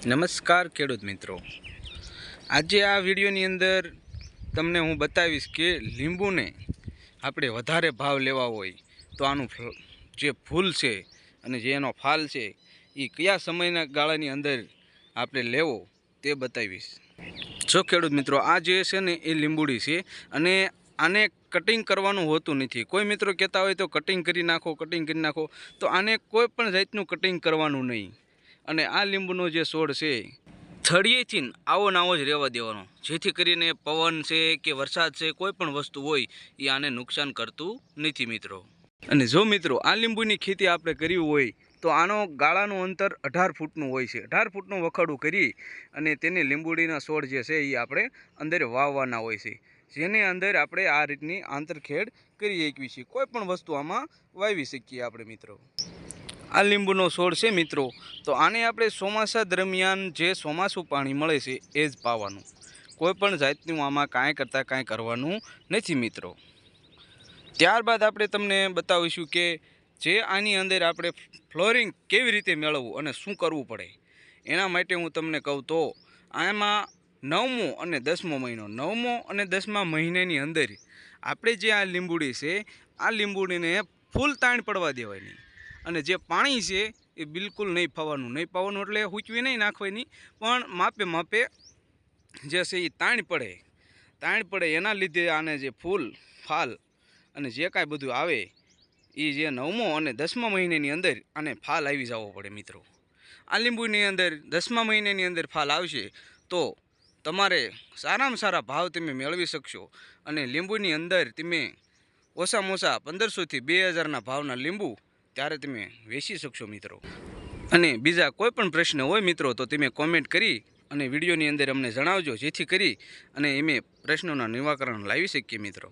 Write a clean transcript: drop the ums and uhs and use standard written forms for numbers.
નમસ્કાર ખેડૂત મિત્રો, આજે આ વિડીયોની અંદર તમને હું બતાવીશ કે લીંબુને આપણે વધારે ભાવ લેવા હોય તો આનું જે ફૂલ છે અને જે એનો ફાલ છે એ કયા સમયના ગાળાની અંદર આપણે લેવો તે બતાવીશ। જો ખેડૂત મિત્રો, આ જે છે ને એ લીંબુડી છે અને આને કટિંગ કરવાનું હોતું નથી। કોઈ મિત્રો કહેતા હોય તો કટિંગ કરી નાખો, તો આને કોઈ પણ જાતનું કટિંગ કરવાનું નહીં। અને આ લીંબુનો જે છોડ છે થળિયેથી આવો નાવો જ રહેવા દેવાનો, જેથી કરીને પવન છે કે વરસાદ છે કોઈ પણ વસ્તુ હોય એ આને નુકસાન કરતું નથી મિત્રો। અને જો મિત્રો આ લીંબુની ખેતી આપણે કરવી હોય તો આનો ગાળાનું અંતર 18 ફૂટનું હોય છે। 18 ફૂટનું વખાડું કરી અને તેને લીંબુડીના છોડ જે છે એ આપણે અંદર વાવવાના હોય છે, જેની અંદર આપણે આ રીતની આંતરખેડ કરી શકીએ છીએ। કોઈ પણ વસ્તુ આમાં વાવી શકીએ આપણે મિત્રો। આ લીંબુનો છોડ છે મિત્રો, તો આને આપણે ચોમાસા દરમિયાન જે ચોમાસું પાણી મળે છે એ જ પાવાનું, કોઈ પણ જાતનું આમાં કાંઈ કરવાનું નથી મિત્રો। ત્યારબાદ આપણે તમને બતાવીશું કે જે આની અંદર આપણે ફ્લોરિંગ કેવી રીતે મેળવવું અને શું કરવું પડે। એના માટે હું તમને કહું તો આમાં 9મો અને 10મો મહિનો, 9મો અને 10મા મહિનાની અંદર આપણે જે આ લીંબુડી છે આ લીંબુડીને ફૂલ તાણ પડવા દેવાની, અને જે પાણી છે એ બિલકુલ નહીં પાવાનું એટલે હૂંચવી નહીં નાખવાની, પણ માપે જે છે એ તાણ પડે એના લીધે આને જે ફૂલ ફાલ અને જે કાંઈ બધું આવે એ જે 9મો અને 10મા મહિનાની અંદર આને ફાલ આવી જવો પડે મિત્રો। આ લીંબુની અંદર 10મા મહિનાની અંદર ફાલ આવશે તો તમારે સારામાં સારા ભાવ તમે મેળવી શકશો, અને લીંબુની અંદર તમે ઓછામાં ઓછા 1500થી 2000ના ભાવના લીંબુ ત્યારે તમે વેચી શકશો મિત્રો। અને બીજા કોઈ પણ પ્રશ્ન હોય મિત્રો તો તમે કોમેન્ટ કરી અને વિડીયોની અંદર અમને જણાવજો, જેથી કરી અને અમે પ્રશ્નોના નિરાકરણ લાવી શકીએ મિત્રો।